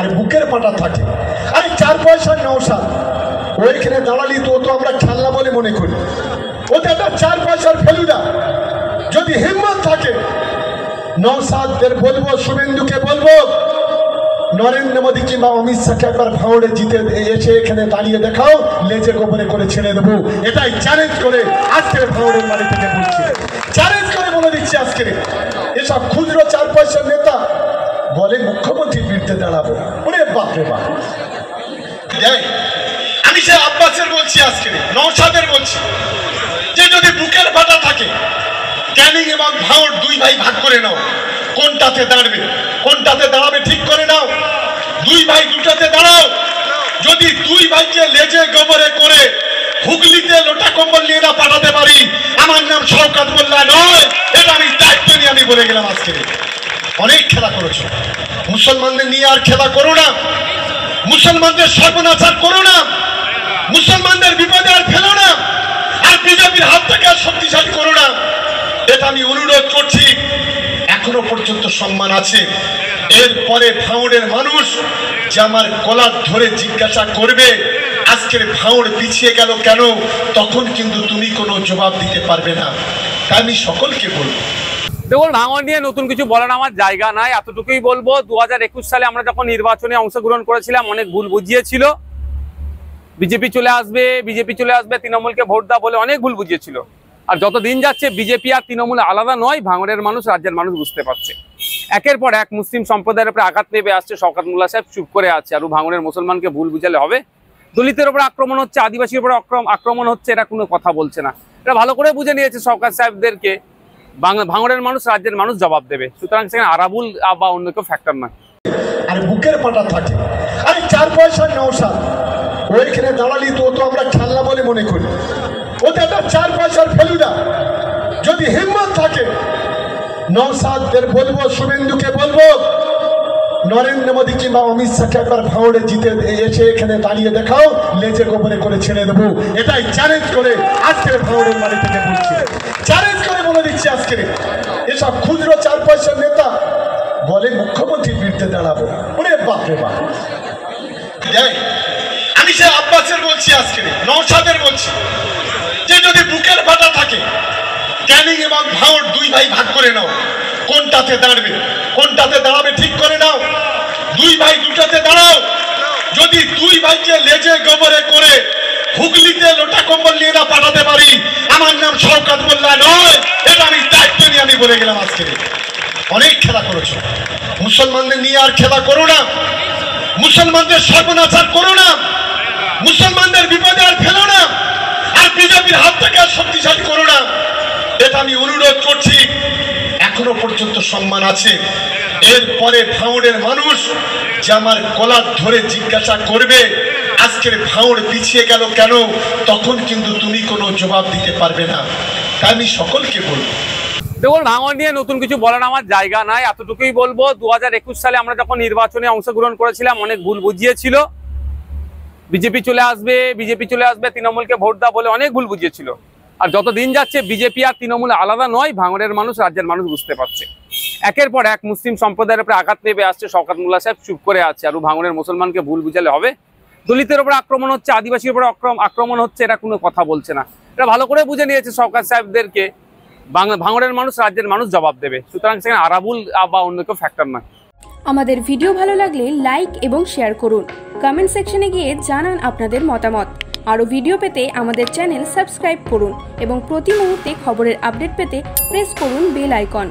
আর বুকের পাটা থাকে। আরে 4 পয়সার নওশাদ ওইখানে দাঁড়ালি তো আমরা খেলনা বলে মনে করি, ওটা একটা 4 পয়সার ফেলুদা। যদি হিম্মত থাকে নওশাদদের বলবো, শুভেন্দুকে বলবো, নরেন্দ্র মোদী কিংবা অমিত শাহকে একবার ভাঙড়ে জিতে এসে এখানে দাঁড়িয়ে দেখাও, লেজে গোপরে করে ছেড়ে দেবো। এটাই চ্যালেঞ্জ করে আজকের ভাঙড়ের বাড়ি থেকে বলছি, চ্যালেঞ্জ করে বলে দিচ্ছি। আজকে এসব খুচরো 4 পয়সার নেতা বলে মুখ্যমন্ত্রীর বিরুদ্ধে দাঁড়াবো, ওরে বাপরে বাপ। আমি সে আব্বাসের বলছি, আজকে নওশাদের বলছি যে যদি বুকের পাটা থাকে, ক্যানিং এবং ভাঙড় 2 ভাই ভাগ করে নাও, কোনটাতে দাঁড়াবে কোনটাতে দাঁড়াবে ঠিক করে নাও। 2 ভাই দুটাতে দাঁড়াও। যদি 2 ভাইকে লেজে গোবরে করে হুগলিতে লোটা কম্বল নিয়ে না পাঠাতে পারি, আমার নাম শওকত মোল্লা নয়, এটা আমি দায়িত্ব নিয়ে আমি বলে গেলাম। আজকে অনেক খেলা করেছো, মুসলমানদের নিয়ে আর খেলা করো না, মুসলমানদের সর্বনাশার করো না, মুসলমানদের বিপদে আর ফেলো না, আর বিজেপির হাত থেকে আর শক্তিশালী করো না। এটা আমি অনুরোধ করছি। এখনো পর্যন্ত সম্মান আছে। এরপরে ভাঙড়ের মানুষ যে আমার কলার ধরে জিজ্ঞাসা করবে আজকের ভাঙড় পিছিয়ে গেল কেন, তখন কিন্তু তুমি কোনো জবাব দিতে পারবে না। তাই আমি সকলকে বলবো, দেখুন ভাঙড় নিয়ে নতুন কিছু বলার আমার জায়গা নাই, এতটুকুই বলবো। 2021 সালে আমরা যখন নির্বাচনে অংশগ্রহণ করেছিলাম অনেক ভুল বুঝিয়েছিল, বিজেপি চলে আসবে তৃণমূলকে ভোট দাও বলে অনেক ভুল বুঝিয়েছিল। আর যত দিন যাচ্ছে বিজেপি আর তৃণমূল আলাদা নয়, ভাঙড়ের মানুষ রাজ্যের মানুষ বুঝতে পারছে। একের পর এক মুসলিম সম্প্রদায়ের উপরে আঘাত নেমে আসছে, শওকত মোল্লা সাহেব চুপ করে আছে। আর ভাঙড়ের মুসলমানকে ভুল বুঝালে হবে? দলিতের উপরে আক্রমণ হচ্ছে, আদিবাসীর উপরে আক্রমণ হচ্ছে, এটা কোনো কথা বলছে না। এটা ভালো করে বুঝে নিয়েছে শওকত সাহেবদেরকে ভাঙড়ের মানুষ রাজ্যের মানুষ জবাব দেবে। সুতরাং সেখানে আরাবুল বা অন্য কেউ ফ্যাক্টর নয়। আর বুকের পাটা থাকে। আরে 4 পয়সার নওশাদ ওইখানে দাঁড়ালি তো আমরা খেলনা বলে মনে করি, ওটা একটা 4 পয়সার ফেলুদা। যদি হিম্মত থাকে নওশাদদের বলবো, শুভেন্দুকে বলবো, নরেন্দ্র মোদী কিংবা অমিত শাহকে একবার ভাঙড়ে জিতে এসে এখানে দাঁড়িয়ে দেখাও, লেজে গোপরে করে ছেড়ে দেবো। এটাই চ্যালেঞ্জ করে আজকের ভাঙড়ের বাড়ি থেকে বলছি, চ্যালেঞ্জ করে বলে দিচ্ছি। আজকে এসব খুচরো 4 পয়সার নেতা বলে মুখ্যমন্ত্রীর বিরুদ্ধে দাঁড়াবো, ওরে বাপরে বাপ। আমি সে আব্বাসের বলছি, আজকে নওশাদের বলছি যে যদি বুকের পাটা থাকে, ক্যানিং এবং ভাঙড় 2 ভাই ভাগ করে নাও, কোনটাতে দাঁড়াবে ঠিক করে নাও। 2 ভাই দুটাতে দাঁড়াও। যদি 2 ভাইকে লেজে গোবরে করে হুগলিতে লোটা কম্বল নিয়ে না পাঠাতে পারি, আমার নাম শওকত মোল্লা নয়, এটা আমি দায়িত্ব নিয়ে আমি বলে গেলাম। আজকে অনেক খেলা করেছো, মুসলমানদের নিয়ে আর খেলা করো না, মুসলমানদের সর্বনাশার করো না, মুসলমানদের বিপদে আর ফেলো না, আর বিজেপির হাত থেকে আর শক্তিশালী করো না। এটা আমি অনুরোধ করছি। এখনো পর্যন্ত সম্মান আছে। এরপরে ভাঙড়ের মানুষ যে আমার কলার ধরে জিজ্ঞাসা করবে আজকের ভাঙড় পিছিয়ে গেল কেন, তখন কিন্তু তুমি কোনো জবাব দিতে পারবে না। তাই আমি সকলকে বলবো, দেখুন ভাঙড় নিয়ে নতুন কিছু বলার আমার জায়গা নাই, এতটুকুই বলবো। 2021 সালে আমরা যখন নির্বাচনে অংশগ্রহণ করেছিলাম অনেক ভুল বুঝিয়েছিল, বিজেপি চলে আসবে তৃণমূলকে ভোট দাও বলে অনেক ভুল বুঝিয়েছিল। আর যত দিন যাচ্ছে বিজেপি আর তৃণমূল আলাদা নয়, ভাঙড়ের মানুষ রাজ্যের মানুষ বুঝতে পারছে। একের পর এক মুসলিম সম্প্রদায়ের উপরে আঘাত নেমে আসছে, শওকত মোল্লা সাহেব চুপ করে আছে। আর ভাঙড়ের মুসলমানকে ভুল বুঝালে হবে? দলিতের উপরে আক্রমণ হচ্ছে, আদিবাসীর উপরে আক্রমণ হচ্ছে, এটা কোনো কথা বলছে না। এটা ভালো করে বুঝে নিয়েছে শওকত সাহেবদেরকে ভাঙড়ের মানুষ রাজ্যের মানুষ জবাব দেবে। সুতরাং সেখানে আরাবুল বা অন্য কেউ ফ্যাক্টর নয়। আমাদের ভিডিও ভালো লাগলে লাইক এবং শেয়ার করুন, কমেন্ট সেকশনে গিয়ে জানান আপনাদের মতামত। আরও ভিডিও পেতে আমাদের চ্যানেল সাবস্ক্রাইব করুন এবং প্রতি মুহূর্তে খবরের আপডেট পেতে প্রেস করুন বেল আইকন।